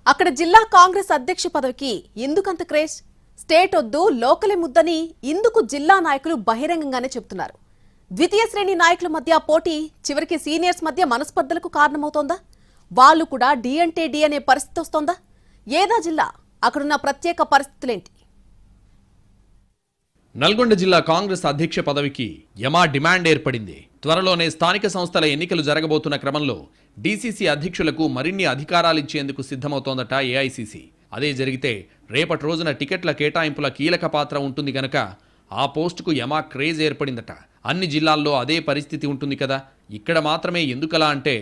అక్కడ జిల్లా కాంగ్రెస్ అధ్యక్ష పదవికి ఎందుకంత క్రేజ్? స్టేట్ వద్దు లోకలే ముద్దని ఇందుకు జిల్లా నాయకులు బహిరంగంగానే చెబుతున్నారు. ద్వితీయ శ్రేణి నాయకుల మధ్య పోటీ చివరికి సీనియర్స్ మధ్య మనస్పర్ధలకు కారణమవుతోందా? వాళ్ళు కూడా డి అంటే డి అనే పరిస్థితి వస్తోందా? ఏదా జిల్లా? అక్కడున్న ప్రత్యేక పరిస్థితులేంటి? నల్గొండ జిల్లా కాంగ్రెస్ అధ్యక్ష పదవికి యమా డిమాండ్ ఏర్పడింది. త్వరలోనే స్థానిక సంస్థల ఎన్నికలు జరగబోతున్న క్రమంలో డీసీసీ అధ్యక్షులకు మరిన్ని అధికారాలిచ్చేందుకు సిద్ధమవుతోందట ఏఐసీసీ. అదే జరిగితే రేపటి రోజున టికెట్ల కేటాయింపుల కీలక పాత్ర ఉంటుంది గనక ఆ పోస్టుకు యమా క్రేజ్ ఏర్పడిందట. అన్ని జిల్లాల్లో అదే పరిస్థితి ఉంటుంది కదా, ఇక్కడ మాత్రమే ఎందుకలా అంటే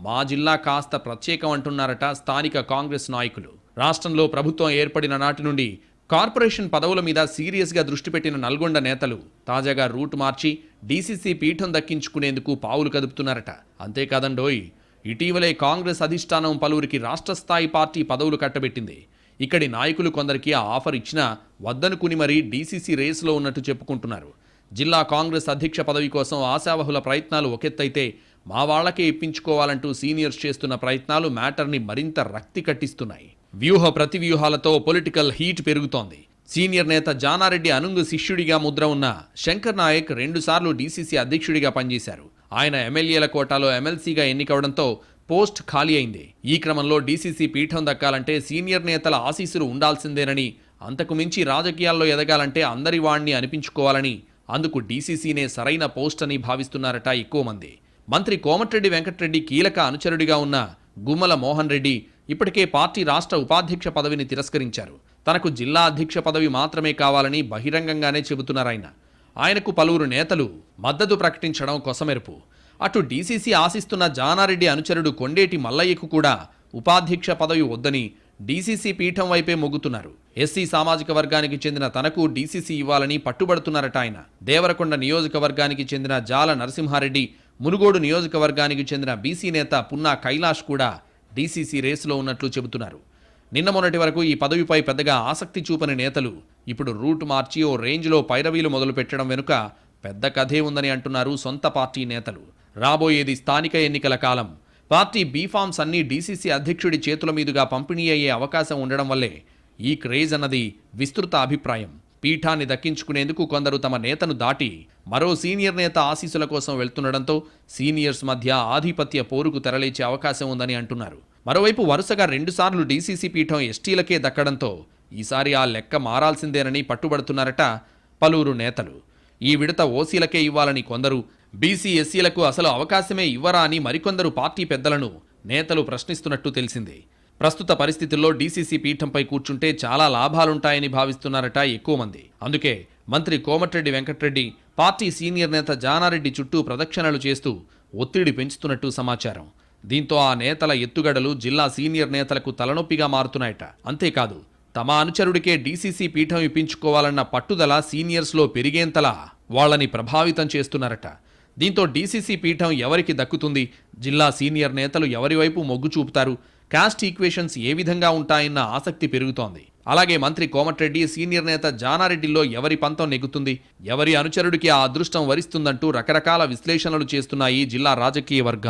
మా జిల్లా కాస్త ప్రత్యేకం అంటున్నారట స్థానిక కాంగ్రెస్ నాయకులు. రాష్ట్రంలో ప్రభుత్వం ఏర్పడిన నాటి నుండి కార్పొరేషన్ పదవుల మీద సీరియస్గా దృష్టి పెట్టిన నల్గొండ నేతలు తాజాగా రూట్ మార్చి డీసీసీ పీఠం దక్కించుకునేందుకు పావులు కదుపుతున్నారట. అంతేకాదండోయ్, ఇటీవలే కాంగ్రెస్ అధిష్టానం పలువురికి రాష్ట్ర స్థాయి పార్టీ పదవులు కట్టబెట్టింది. ఇక్కడి నాయకులు కొందరికి ఆ ఆఫర్ ఇచ్చినా వద్దనుకుని మరీ డీసీసీ రేసులో ఉన్నట్టు చెప్పుకుంటున్నారు. జిల్లా కాంగ్రెస్ అధ్యక్ష పదవి కోసం ఆశావహుల ప్రయత్నాలు ఒకెత్తైతే మా వాళ్లకే ఇప్పించుకోవాలంటూ సీనియర్స్ చేస్తున్న ప్రయత్నాలు మ్యాటర్ని మరింత రక్తి కట్టిస్తున్నాయి. వ్యూహ ప్రతివ్యూహాలతో పొలిటికల్ హీట్ పెరుగుతోంది. సీనియర్ నేత జానారెడ్డి అనుంగు శిష్యుడిగా ముద్ర ఉన్న శంకర్ నాయక్ 2 సార్లు డీసీసీ అధ్యక్షుడిగా పనిచేశారు. ఆయన ఎమ్మెల్యేల కోటాలో ఎమ్మెల్సీగా ఎన్నికవడంతో పోస్ట్ ఖాళీ అయింది. ఈ క్రమంలో డీసీసీ పీఠం దక్కాలంటే సీనియర్ నేతల ఆశీస్సులు ఉండాల్సిందేనని, అంతకు మించి రాజకీయాల్లో ఎదగాలంటే అందరి వాణ్ణి అనిపించుకోవాలని, అందుకు డీసీసీనే సరైన పోస్ట్ అని భావిస్తున్నారట ఎక్కువ మంది. మంత్రి కోమటిరెడ్డి వెంకటరెడ్డి కీలక అనుచరుడిగా ఉన్న గుమ్మల మోహన్ రెడ్డి ఇప్పటికే పార్టీ రాష్ట్ర ఉపాధ్యక్ష పదవిని తిరస్కరించారు. తనకు జిల్లా అధ్యక్ష పదవి మాత్రమే కావాలని బహిరంగంగానే చెబుతున్నారాయన. ఆయనకు పలువురు నేతలు మద్దతు ప్రకటించడం కొసమెరుపు. అటు డీసీసీ ఆశిస్తున్న జానారెడ్డి అనుచరుడు కొండేటి మల్లయ్యకు కూడా ఉపాధ్యక్ష పదవి వద్దని డీసీసీ పీఠం వైపే మొగ్గుతున్నారు. ఎస్సీ సామాజిక వర్గానికి చెందిన తనకు డీసీసీ ఇవ్వాలని పట్టుబడుతున్నారట ఆయన. దేవరకొండ నియోజకవర్గానికి చెందిన జాల నరసింహారెడ్డి, మునుగోడు నియోజకవర్గానికి చెందిన బీసీ నేత పున్నా కైలాష్ కూడా డీసీసీ రేసులో ఉన్నట్లు చెబుతున్నారు. నిన్న మొన్నటి వరకు ఈ పదవిపై పెద్దగా ఆసక్తి చూపని నేతలు ఇప్పుడు రూట్ మార్చి ఓ రేంజ్లో పైరవీలు మొదలు పెట్టడం వెనుక పెద్ద కథే ఉందని అంటున్నారు సొంత పార్టీ నేతలు. రాబోయేది స్థానిక ఎన్నికల కాలం. పార్టీ బీఫామ్స్ అన్నీ డీసీసీ అధ్యక్షుడి చేతుల మీదుగా పంపిణీ అయ్యే అవకాశం ఉండడం వల్లే ఈ క్రేజ్ అన్నది విస్తృత అభిప్రాయం. పీఠాన్ని దక్కించుకునేందుకు కొందరు తమ నేతను దాటి మరో సీనియర్ నేత ఆశీస్సుల కోసం వెళ్తుండడంతో సీనియర్స్ మధ్య ఆధిపత్య పోరుకు తెరలేచే అవకాశం ఉందని అంటున్నారు. మరోవైపు వరుసగా 2 సార్లు డీసీసీ పీఠం ఎస్టీలకే దక్కడంతో ఈసారి ఆ లెక్క మారాల్సిందేనని పట్టుబడుతున్నారట పలువురు నేతలు. ఈ విడత ఓసీలకే ఇవ్వాలని కొందరు, బీసీ ఎస్సీలకు అసలు అవకాశమే ఇవ్వరా అని మరికొందరు పార్టీ పెద్దలను నేతలు ప్రశ్నిస్తున్నట్టు తెలిసింది. ప్రస్తుత పరిస్థితుల్లో డీసీసీ పీఠంపై కూర్చుంటే చాలా లాభాలుంటాయని భావిస్తున్నారట ఎక్కువ మంది. అందుకే మంత్రి కోమటిరెడ్డి వెంకటరెడ్డి పార్టీ సీనియర్ నేత జానారెడ్డి చుట్టూ ప్రదక్షిణలు చేస్తూ ఒత్తిడి పెంచుతున్నట్టు సమాచారం. దీంతో ఆ నేతల ఎత్తుగడలు జిల్లా సీనియర్ నేతలకు తలనొప్పిగా మారుతున్నాయట. అంతేకాదు, తమ అనుచరుడికే డీసీసీ పీఠం ఇప్పించుకోవాలన్న పట్టుదల సీనియర్స్లో పెరిగేంతలా వాళ్ళని ప్రభావితం చేస్తున్నారట. దీంతో డీసీసీ పీఠం ఎవరికి దక్కుతుంది, జిల్లా సీనియర్ నేతలు ఎవరి వైపు మొగ్గు చూపుతారు, కాస్ట్ ఈక్వేషన్స్ ఏ విధంగా ఉంటాయన్న ఆసక్తి పెరుగుతోంది. అలాగే మంత్రి కోమటిరెడ్డి, సీనియర్ నేత జానారెడ్డిలో ఎవరి పంతం నెగ్గుతుంది, ఎవరి అనుచరుడికి ఆ అదృష్టం వరిస్తుందంటూ రకరకాల విశ్లేషణలు చేస్తున్నాయి జిల్లా రాజకీయ వర్గాలు.